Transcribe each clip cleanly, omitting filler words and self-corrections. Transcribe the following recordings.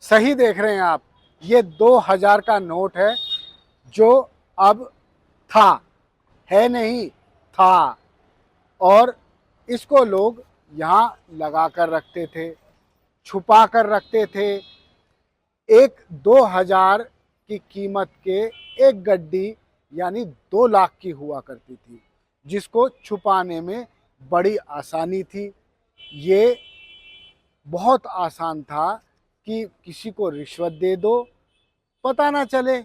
सही देख रहे हैं आप। ये 2000 का नोट है जो अब था, है नहीं, था। और इसको लोग यहाँ लगा कर रखते थे, छुपा कर रखते थे। एक 2000 की कीमत के एक गड्डी यानी 2 लाख की हुआ करती थी, जिसको छुपाने में बड़ी आसानी थी। ये बहुत आसान था कि किसी को रिश्वत दे दो, पता ना चले।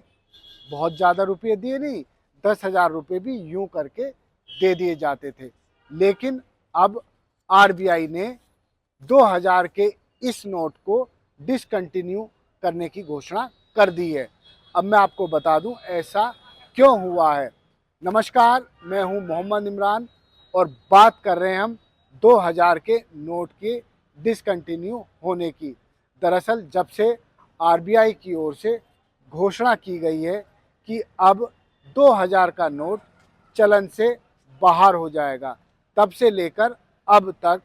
बहुत ज़्यादा रुपये दिए नहीं, 10,000 रुपये भी यूं करके दे दिए जाते थे। लेकिन अब आरबीआई ने 2000 के इस नोट को डिसकंटिन्यू करने की घोषणा कर दी है। अब मैं आपको बता दूं ऐसा क्यों हुआ है। नमस्कार, मैं हूं मोहम्मद इमरान और बात कर रहे हैं हम 2000 के नोट के डिसकंटिन्यू होने की। दरअसल जब से आरबीआई की ओर से घोषणा की गई है कि अब 2000 का नोट चलन से बाहर हो जाएगा, तब से लेकर अब तक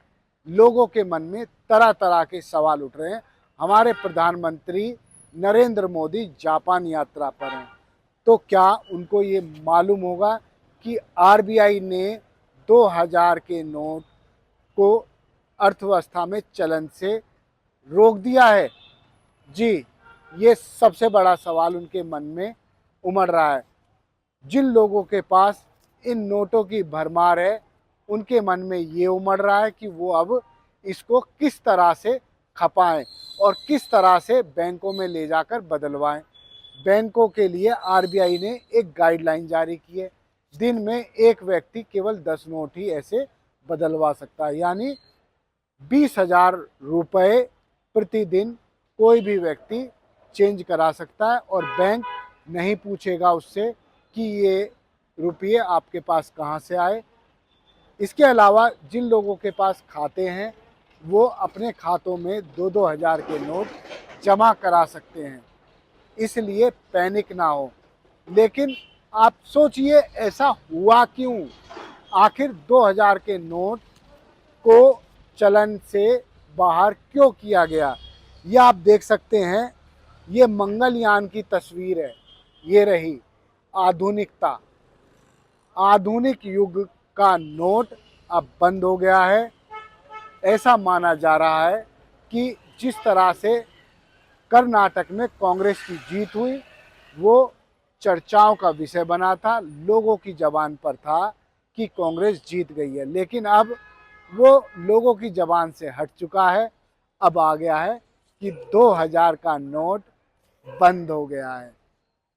लोगों के मन में तरह तरह के सवाल उठ रहे हैं। हमारे प्रधानमंत्री नरेंद्र मोदी जापान यात्रा पर हैं, तो क्या उनको ये मालूम होगा कि आरबीआई ने 2000 के नोट को अर्थव्यवस्था में चलन से रोक दिया है? जी, ये सबसे बड़ा सवाल उनके मन में उमड़ रहा है। जिन लोगों के पास इन नोटों की भरमार है, उनके मन में ये उमड़ रहा है कि वो अब इसको किस तरह से खपाएं और किस तरह से बैंकों में ले जाकर बदलवाएं। बैंकों के लिए आरबीआई ने एक गाइडलाइन जारी की है। दिन में एक व्यक्ति केवल 10 नोट ही ऐसे बदलवा सकता है, यानी 20,000 रुपये प्रतिदिन कोई भी व्यक्ति चेंज करा सकता है और बैंक नहीं पूछेगा उससे कि ये रुपये आपके पास कहाँ से आए। इसके अलावा जिन लोगों के पास खाते हैं वो अपने खातों में 2-2 हज़ार के नोट जमा करा सकते हैं, इसलिए पैनिक ना हो। लेकिन आप सोचिए ऐसा हुआ क्यों? आखिर 2000 के नोट को चलन से बाहर क्यों किया गया? ये आप देख सकते हैं, ये मंगलयान की तस्वीर है। ये रही आधुनिकता। आधुनिक युग का नोट अब बंद हो गया है। ऐसा माना जा रहा है कि जिस तरह से कर्नाटक में कांग्रेस की जीत हुई, वो चर्चाओं का विषय बना था, लोगों की जबान पर था कि कांग्रेस जीत गई है। लेकिन अब वो लोगों की जबान से हट चुका है। अब आ गया है कि 2000 का नोट बंद हो गया है।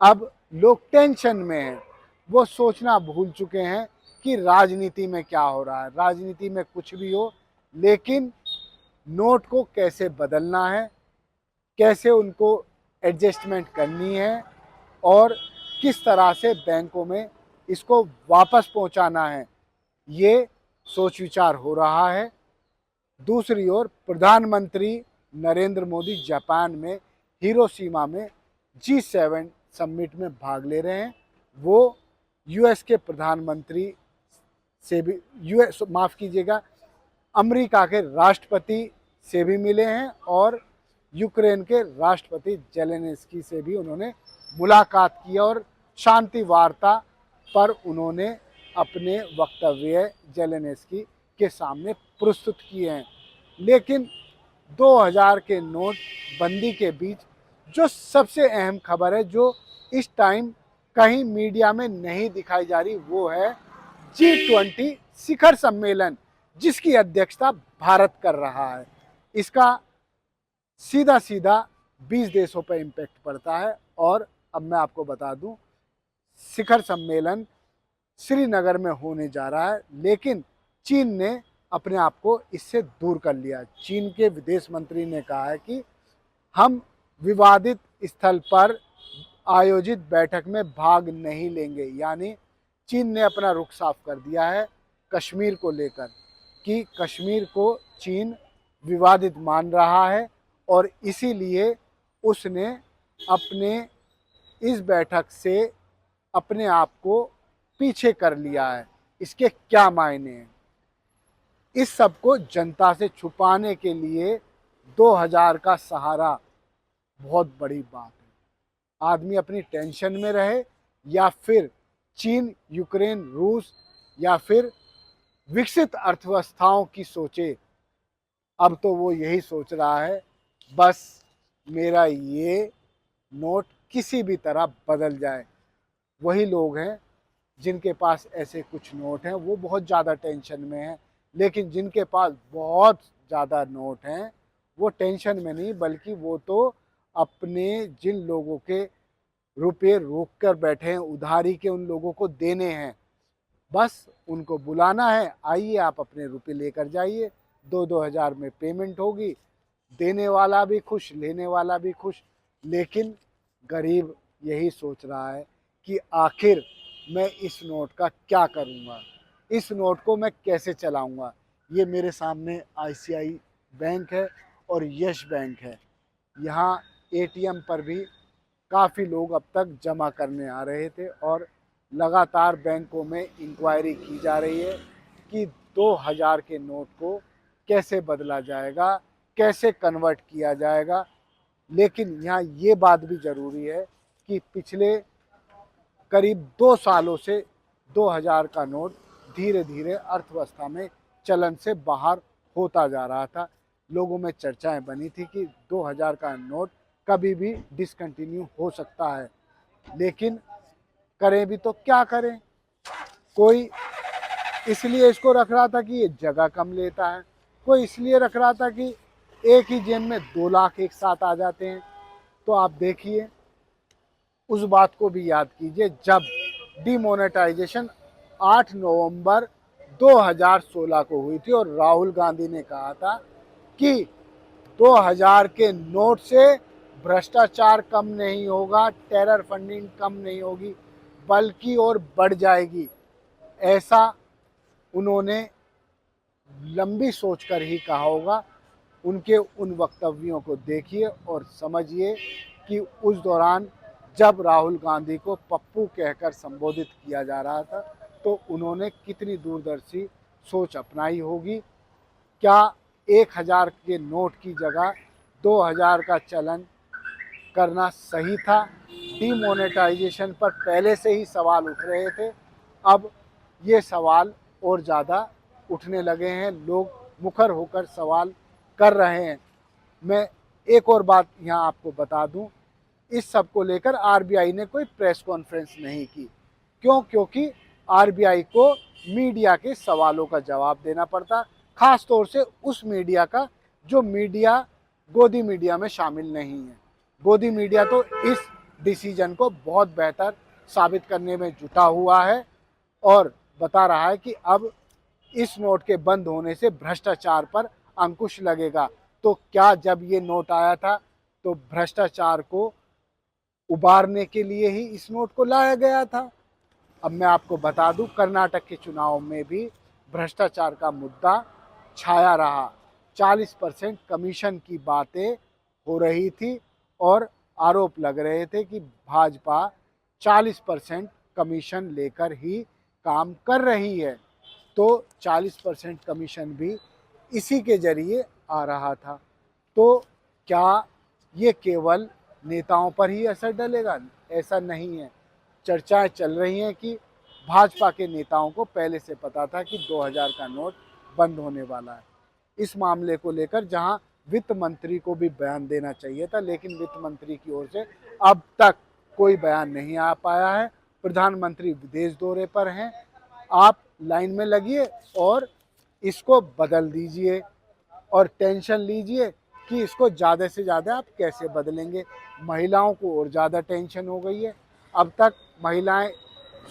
अब लोग टेंशन में हैं, वो सोचना भूल चुके हैं कि राजनीति में क्या हो रहा है। राजनीति में कुछ भी हो, लेकिन नोट को कैसे बदलना है, कैसे उनको एडजस्टमेंट करनी है और किस तरह से बैंकों में इसको वापस पहुंचाना है, ये सोच विचार हो रहा है। दूसरी ओर प्रधानमंत्री नरेंद्र मोदी जापान में हिरोशिमा में G7 समिट में भाग ले रहे हैं। वो यूएस के प्रधानमंत्री से भी, यूएस माफ़ कीजिएगा, अमेरिका के राष्ट्रपति से भी मिले हैं और यूक्रेन के राष्ट्रपति जेलेंस्की से भी उन्होंने मुलाकात की और शांति वार्ता पर उन्होंने अपने वक्तव्य जेलेंस्की के सामने प्रस्तुत किए हैं। लेकिन 2000 के नोट बंदी के बीच जो सबसे अहम खबर है, जो इस टाइम कहीं मीडिया में नहीं दिखाई जा रही, वो है G20 शिखर सम्मेलन, जिसकी अध्यक्षता भारत कर रहा है। इसका सीधा सीधा 20 देशों पर इम्पैक्ट पड़ता है। और अब मैं आपको बता दूं, शिखर सम्मेलन श्रीनगर में होने जा रहा है, लेकिन चीन ने अपने आप को इससे दूर कर लिया। चीन के विदेश मंत्री ने कहा है कि हम विवादित स्थल पर आयोजित बैठक में भाग नहीं लेंगे। यानी चीन ने अपना रुख साफ कर दिया है कश्मीर को लेकर, कि कश्मीर को चीन विवादित मान रहा है और इसीलिए उसने अपने इस बैठक से अपने आप को पीछे कर लिया है। इसके क्या मायने हैं? इस सब को जनता से छुपाने के लिए 2000 का सहारा बहुत बड़ी बात है। आदमी अपनी टेंशन में रहे या फिर चीन, यूक्रेन, रूस या फिर विकसित अर्थव्यवस्थाओं की सोचे, अब तो वो यही सोच रहा है बस मेरा ये नोट किसी भी तरह बदल जाए। वही लोग हैं जिनके पास ऐसे कुछ नोट हैं, वो बहुत ज़्यादा टेंशन में हैं। लेकिन जिनके पास बहुत ज़्यादा नोट हैं वो टेंशन में नहीं, बल्कि वो तो अपने जिन लोगों के रुपए रोक कर बैठे हैं उधारी के, उन लोगों को देने हैं। बस उनको बुलाना है, आइए आप अपने रुपए लेकर जाइए, 2-2 हज़ार में पेमेंट होगी, देने वाला भी खुश, लेने वाला भी खुश। लेकिन गरीब यही सोच रहा है कि आखिर मैं इस नोट का क्या करूँगा, इस नोट को मैं कैसे चलाऊँगा। ये मेरे सामने आईसीआई बैंक है और यस बैंक है। यहाँ एटीएम पर भी काफ़ी लोग अब तक जमा करने आ रहे थे और लगातार बैंकों में इंक्वायरी की जा रही है कि 2000 के नोट को कैसे बदला जाएगा, कैसे कन्वर्ट किया जाएगा। लेकिन यहाँ ये बात भी ज़रूरी है कि पिछले करीब 2 सालों से 2000 का नोट धीरे धीरे अर्थव्यवस्था में चलन से बाहर होता जा रहा था। लोगों में चर्चाएं बनी थी कि 2000 का नोट कभी भी डिसकंटिन्यू हो सकता है। लेकिन करें भी तो क्या करें, कोई इसलिए इसको रख रहा था कि ये जगह कम लेता है, कोई इसलिए रख रहा था कि एक ही जेब में 2 लाख एक साथ आ जाते हैं। तो आप देखिए, उस बात को भी याद कीजिए जब डिमोनेटाइजेशन 8 नवंबर 2016 को हुई थी और राहुल गांधी ने कहा था कि 2000 के नोट से भ्रष्टाचार कम नहीं होगा, टेरर फंडिंग कम नहीं होगी, बल्कि और बढ़ जाएगी। ऐसा उन्होंने लंबी सोचकर ही कहा होगा। उनके उन वक्तव्यों को देखिए और समझिए कि उस दौरान जब राहुल गांधी को पप्पू कहकर संबोधित किया जा रहा था तो उन्होंने कितनी दूरदर्शी सोच अपनाई होगी। क्या 1000 के नोट की जगह 2000 का चलन करना सही था? डिमोनेटाइजेशन पर पहले से ही सवाल उठ रहे थे, अब ये सवाल और ज़्यादा उठने लगे हैं, लोग मुखर होकर सवाल कर रहे हैं। मैं एक और बात यहाँ आपको बता दूं, इस सब को लेकर आरबीआई ने कोई प्रेस कॉन्फ्रेंस नहीं की। क्यों? क्योंकि आरबीआई को मीडिया के सवालों का जवाब देना पड़ता, खास तौर से उस मीडिया का जो मीडिया गोदी मीडिया में शामिल नहीं है। गोदी मीडिया तो इस डिसीजन को बहुत बेहतर साबित करने में जुटा हुआ है और बता रहा है कि अब इस नोट के बंद होने से भ्रष्टाचार पर अंकुश लगेगा। तो क्या जब ये नोट आया था तो भ्रष्टाचार को उबारने के लिए ही इस नोट को लाया गया था? अब मैं आपको बता दूं, कर्नाटक के चुनाव में भी भ्रष्टाचार का मुद्दा छाया रहा। 40% कमीशन की बातें हो रही थी और आरोप लग रहे थे कि भाजपा 40% कमीशन लेकर ही काम कर रही है। तो 40% कमीशन भी इसी के जरिए आ रहा था। तो क्या ये केवल नेताओं पर ही असर डालेगा? ऐसा नहीं है। चर्चाएं चल रही हैं कि भाजपा के नेताओं को पहले से पता था कि 2000 का नोट बंद होने वाला है। इस मामले को लेकर जहां वित्त मंत्री को भी बयान देना चाहिए था, लेकिन वित्त मंत्री की ओर से अब तक कोई बयान नहीं आ पाया है। प्रधानमंत्री विदेश दौरे पर हैं। आप लाइन में लगिए और इसको बदल दीजिए और टेंशन लीजिए कि इसको ज़्यादा से ज़्यादा आप कैसे बदलेंगे। महिलाओं को और ज़्यादा टेंशन हो गई है। अब तक महिलाएं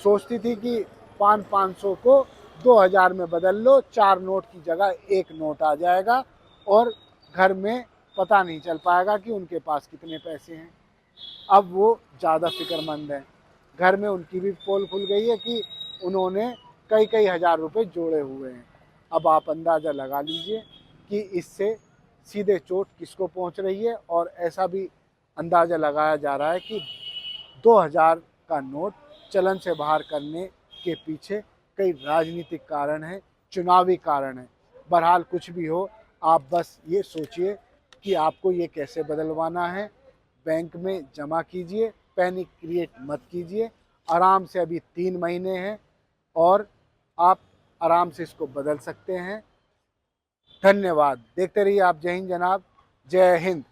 सोचती थी कि 500 को 2000 में बदल लो, 4 नोट की जगह 1 नोट आ जाएगा और घर में पता नहीं चल पाएगा कि उनके पास कितने पैसे हैं। अब वो ज़्यादा फिक्रमंद हैं। घर में उनकी भी पोल खुल गई है कि उन्होंने कई कई हज़ार रुपए जोड़े हुए हैं। अब आप अंदाज़ा लगा लीजिए कि इससे सीधे चोट किसको पहुंच रही है। और ऐसा भी अंदाज़ा लगाया जा रहा है कि 2000 का नोट चलन से बाहर करने के पीछे कई राजनीतिक कारण हैं, चुनावी कारण हैं। बहरहाल कुछ भी हो, आप बस ये सोचिए कि आपको ये कैसे बदलवाना है। बैंक में जमा कीजिए, पैनिक क्रिएट मत कीजिए। आराम से अभी 3 महीने हैं और आप आराम से इसको बदल सकते हैं। धन्यवाद। देखते रहिए आप जय हिंद जनाब। जय हिंद।